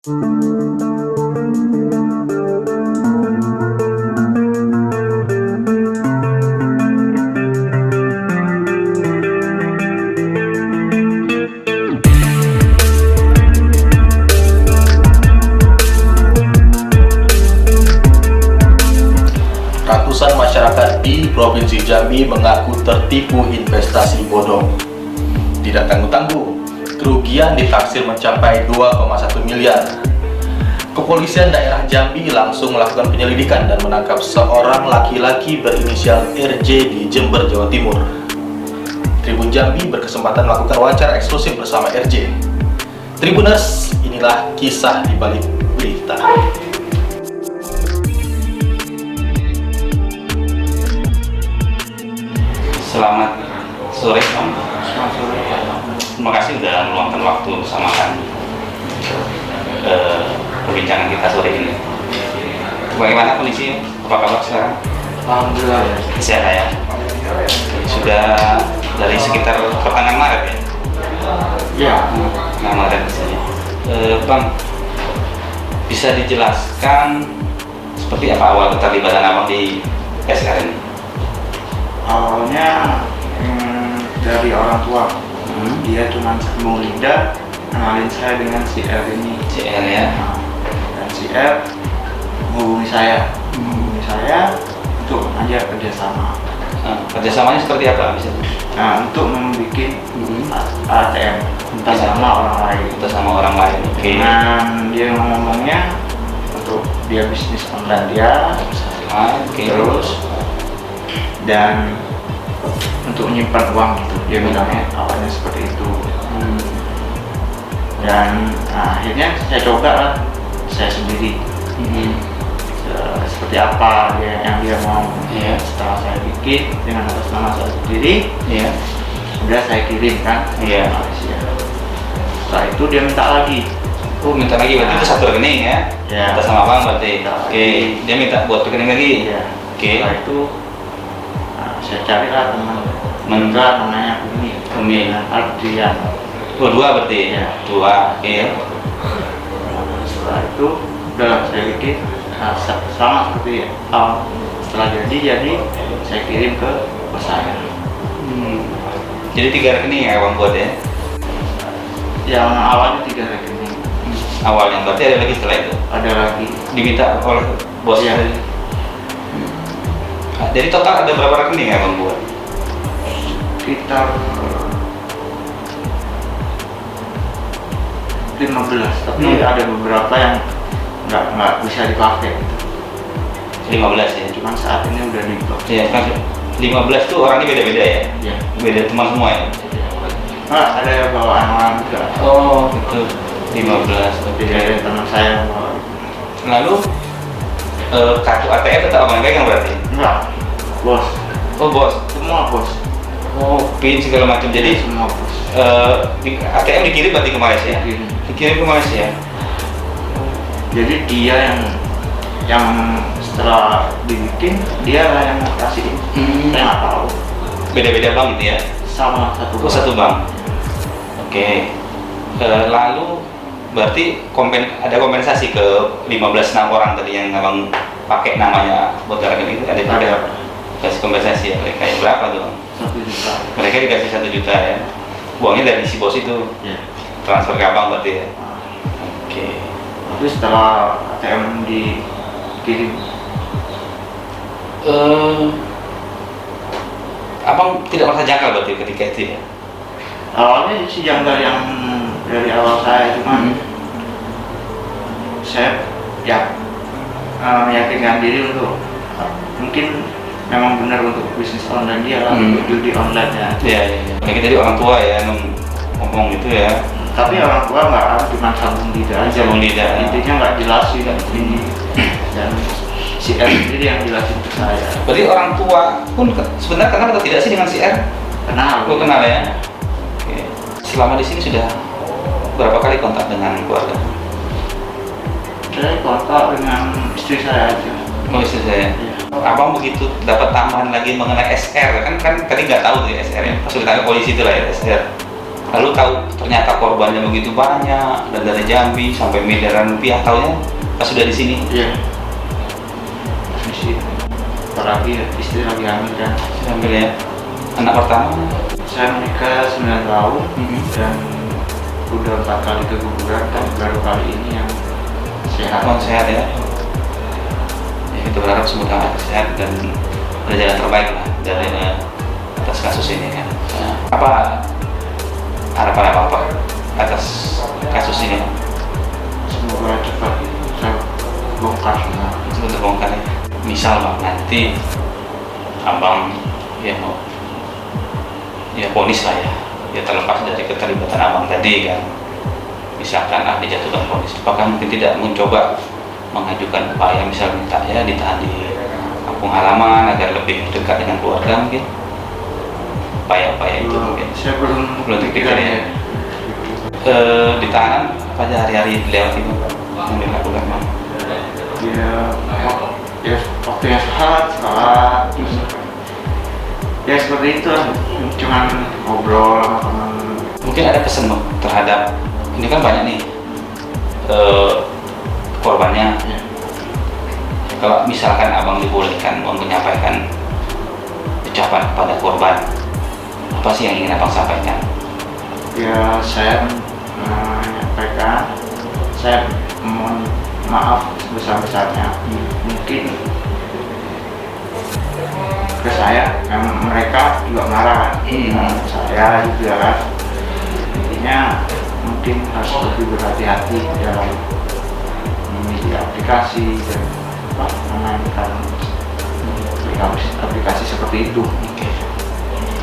Ratusan masyarakat di Provinsi Jambi mengaku tertipu investasi bodong. Tidak tanggung-tanggung, kerugian ditaksir mencapai 2,1 miliar. Kepolisian daerah Jambi langsung melakukan penyelidikan dan menangkap seorang laki-laki berinisial RJ di Jember, Jawa Timur. Tribun Jambi berkesempatan melakukan wawancara eksklusif bersama RJ. Tribuners, inilah kisah di balik berita. Selamat sore, Om. Selamat sore. Terima kasih sudah meluangkan waktu bersama kami. Perbincangan kita sore ini. Bagaimana kondisi? Apa kabar sekarang? Alhamdulillah. Sehat ya. Sudah dari sekitar pertengahan Maret ya? Ya. Pertengahan Maret misalnya. Bang, bisa dijelaskan seperti apa awal keterlibatan Abang di SR ini? Awalnya dari orang tua. Dia cuma sambung lidah, kenalin saya dengan si R ini. CL ya? Dan si R menghubungi saya. Untuk aja kerjasama. Kerjasamanya seperti apa bisa? Nah, untuk membuat ATM bersama orang lain. Bersama orang lain. Oke. Dengan dia ngomongnya untuk dia bisnis online dia. Oke. Terus dan untuk menyimpan uang gitu, dia bilangnya awalnya seperti itu. Dan akhirnya saya coba lah, saya sendiri. Seperti apa yang dia mau. Setelah saya bikin dengan atas nama saya sendiri, sudah saya kirim kan ke Malaysia. Setelah itu dia minta lagi. Oh, minta lagi berarti itu satu rekening ya? Atas nama Bang berarti. Oke, dia minta buat rekening lagi. Oke. Setelah itu saya carilah teman namanya Umi dan Ardian. Dua berarti? Dua. Oke. Setelah itu udah saya bikin sama seperti setelah jadi saya kirim ke bos saya. Jadi 3 rekening ya Bang buat ya? Yang awalnya 3 rekening. Awalnya berarti ada lagi setelah itu? Ada lagi. Diminta oleh bos ya? Jadi total ada berapa rekening ya Bang buat? Sekitar 15, tapi ada beberapa yang nggak bisa dipakai. 15 ya? Cuman saat ini udah di-blok. Iya, kan 15 tuh orangnya beda-beda ya? Iya. Beda teman semua ya? Ada yang bawaan orang juga. Oh gitu, 15. Tapi ada teman saya yang bawa. Lalu kartu ATM tetap Abang pegang berarti? Enggak, bos. Oh bos? Semua bos. Oh, PIN segala macam. Jadi semua bos. ATM dikirim berarti ke Malaysia? Dikirim ke Malaysia? Jadi dia yang setelah dibikin dia lah yang mau kasihin. Saya nggak tahu. Beda-beda bank gitu ya? Sama satu. Oh, satu bank. Oke. Lalu berarti ada kompensasi ke 15 orang tadi yang Abang pakai namanya buat rekening itu ada kasih kompensasi ya? Kayak berapa tuh Bang? 1 juta. Mereka dikasih 1 juta ya? Uangnya dari si bos itu? Transfer ke Abang berarti ya? Oke. Tapi setelah ATM dikirim, Abang tidak merasa jangkal berarti ketika itu ya? awalnya sih janggal yang dari awal saya, cuman saya meyakinkan diri untuk mungkin memang benar untuk bisnis online dia lah, untuk judi online ya. Iya. Kayak tadi orang tua ya ngomong gitu ya. Tapi orang tua nggak cuma sambung lidah aja. Sambung lidah. Intinya nggak jelasin ini. Dan si R sendiri yang jelasin ke saya. Berarti orang tua pun sebenarnya kenal atau tidak sih dengan si R? Kenal. Oh, kenal ya. Oke. Selama di sini sudah berapa kali kontak dengan keluarga? Saya kontak dengan istri saya aja. Oh, istri saya. Iya. Abang begitu dapat tambahan lagi mengenai SR kan tadi nggak tahu tuh ya SR ya. Pas ditanya polisi itu lah ya SR. Lalu tahu ternyata korbannya begitu banyak dan dari Jambi sampai miliaran rupiah, taunya pas sudah di sini. Iya. Di sini. Apalagi istri lagi hamil kan. Hamil ya. Anak pertama Saya menikah 9 tahun dan udah 4 kali keguguran, kan baru kali ini yang sehat. sehat ya. Ya, kita berharap semoga sehat dan berjalan terbaik lah dari atas kasus ini kan. Apa harapan apa Pak atas kasus ini? Semoga cepat terbongkar semua. Cepat terbongkar ya. Misal Bang, nanti Abang ya mau ya vonis lah ya terlepas dari keterlibatan Abang tadi kan, misalkan dijatuhkan vonis, apakah mungkin tidak mencoba mengajukan upaya misal minta ya ditahan di kampung halaman agar lebih dekat dengan keluarga mungkin, upaya-upaya itu mungkin Saya belum terpikir ya. Di tahanan apa aja hari-hari dilewati yang dilakukan Bang? Ya waktu yang sholat ya seperti itu lah, cuman ngobrol sama teman. Mungkin ada pesan Bang terhadap ini kan banyak nih korbannya. Ya. Kalau misalkan Abang dibolehkan menyampaikan ucapan kepada korban, apa sih yang ingin Abang sampaikan? Ya saya menyampaikan, saya mohon maaf sebesar-besarnya. Mungkin ke saya, mereka juga marah kan. Saya juga kan. Intinya mungkin harus lebih berhati-hati dalam memilih aplikasi dan memainkan aplikasi seperti itu.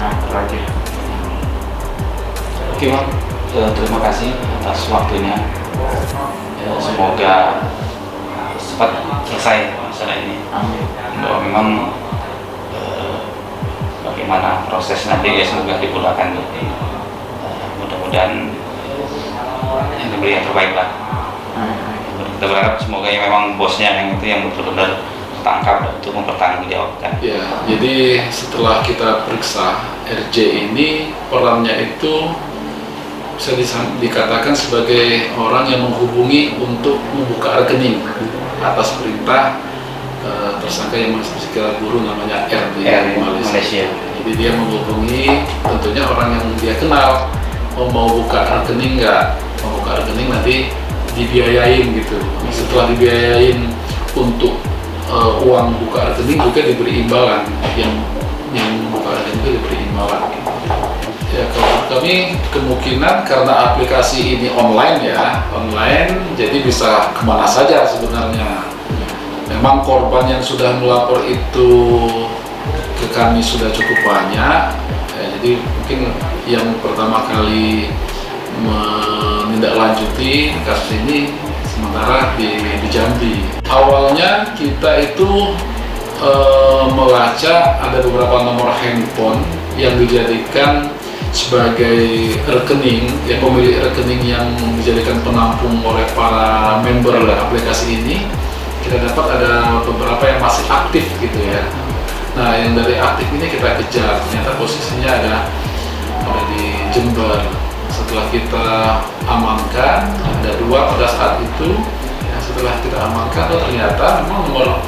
Nah, itu aja. Oke Bang, terima kasih atas waktunya. Ya, semoga cepat selesai masalah ini. Amin. Bahwa memang bagaimana proses nanti ya semoga dimudahkan. Mudah-mudahan yang diberi yang terbaik lah. Kita berharap semoga ya memang bosnya yang itu yang benar-benar tertangkap untuk mempertanggungjawabkan. Ya, jadi setelah kita periksa RJ ini, perannya itu bisa dikatakan sebagai orang yang menghubungi untuk membuka rekening atas perintah tersangka yang masih kita buru namanya R di Malaysia. Jadi dia menghubungi tentunya orang yang dia kenal, mau buka rekening nggak, mau buka rekening nanti dibiayain gitu. Setelah dibiayain untuk uang buka rekening juga diberi imbalan, yang buka rekening itu diberi imbalan. Ya, kalau kami kemungkinan karena aplikasi ini online, jadi bisa kemana saja sebenarnya. Memang korban yang sudah melapor itu ke kami sudah cukup banyak, ya, jadi mungkin yang pertama kali menindaklanjuti kasus ini sementara di Jambi. Awalnya kita itu melacak ada beberapa nomor handphone yang dijadikan sebagai rekening, ya pemilik rekening yang dijadikan penampung oleh para member aplikasi ini. Kita dapat ada beberapa yang masih aktif gitu ya. Nah, yang dari aktif ini kita kejar, ternyata posisinya ada di Jember. Setelah kita amankan, ada 2 pada saat itu. Ya, setelah kita amankan, ternyata memang nomor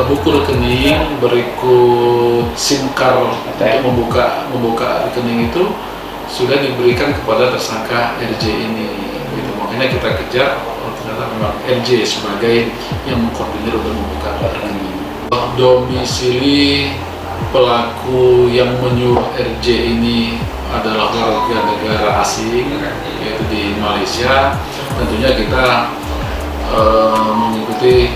buku rekening berikut SIM card untuk membuka rekening itu sudah diberikan kepada tersangka RJ ini. Gitu. Makanya kita kejar, ternyata memang RJ sebagai yang mengkoordinir untuk membuka rekening. Domisili pelaku yang menyuruh RJ ini adalah warga negara asing, yaitu di Malaysia. Tentunya kita mengikuti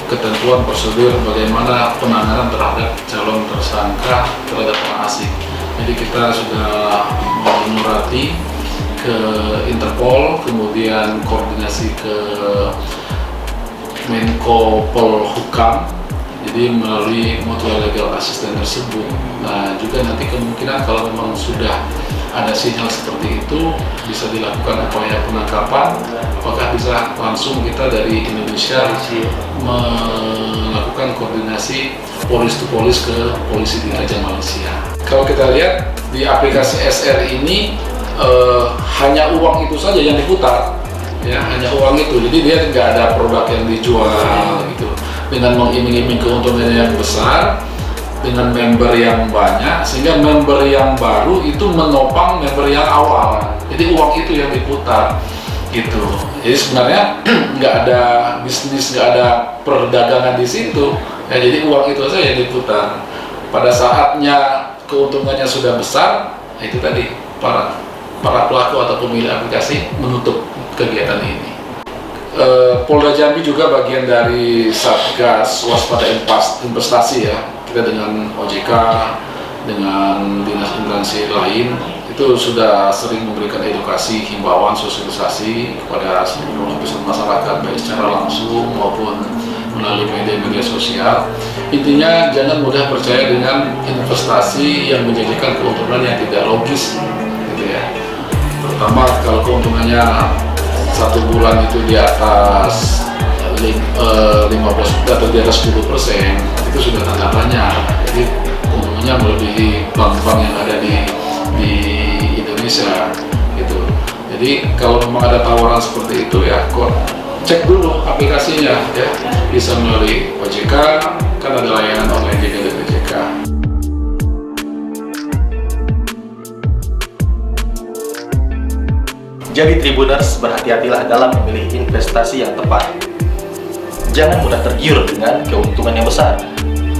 ketentuan prosedur bagaimana penanganan terhadap calon tersangka terhadap orang asing. Jadi kita sudah menyurati ke Interpol, kemudian koordinasi ke Menko Polhukam, jadi melalui mutual legal assistance tersebut. Nah, juga nanti kemungkinan kalau memang sudah ada sinyal seperti itu bisa dilakukan upaya penangkapan, apakah bisa langsung kita dari Indonesia melakukan koordinasi polis to polis ke polisi di Raja Malaysia. Kalau kita lihat di aplikasi SR ini hanya uang itu saja yang diputar, ya hanya uang itu. Jadi dia nggak ada produk yang dijual gitu. Dengan mengiming-iming keuntungannya yang besar, dengan member yang banyak, sehingga member yang baru itu menopang member yang awal. Jadi uang itu yang diputar gitu. Jadi sebenarnya nggak ada bisnis, nggak ada perdagangan di situ. Ya, jadi uang itu saja yang diputar. Pada saatnya keuntungannya sudah besar, nah itu tadi para pelaku atau pemilik aplikasi menutup kegiatan ini. Polda Jambi juga bagian dari Satgas Waspada Investasi ya. Kita dengan OJK, dengan dinas instansi lain itu sudah sering memberikan edukasi, himbauan, sosialisasi kepada seluruh lapisan masyarakat baik secara langsung maupun melalui media-media sosial. Intinya jangan mudah percaya dengan investasi yang menjanjikan keuntungan yang tidak logis, gitu ya. Terutama kalau keuntungannya 1 bulan itu di atas 15 atau di atas 10%, itu sudah tanda tanya. Jadi keuntungannya melebihi bank-bank yang ada di Indonesia, gitu. Jadi kalau memang ada tawaran seperti itu ya, kok cek dulu aplikasinya ya, bisa melalui OJK, kan ada layanan online juga dari OJK. Jadi Tribuners, berhati-hatilah dalam memilih investasi yang tepat. Jangan mudah tergiur dengan keuntungan yang besar.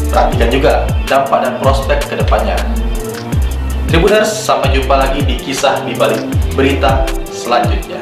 Perhatikan juga dampak dan prospek ke depannya. Tribuners, sampai jumpa lagi di kisah di balik berita selanjutnya.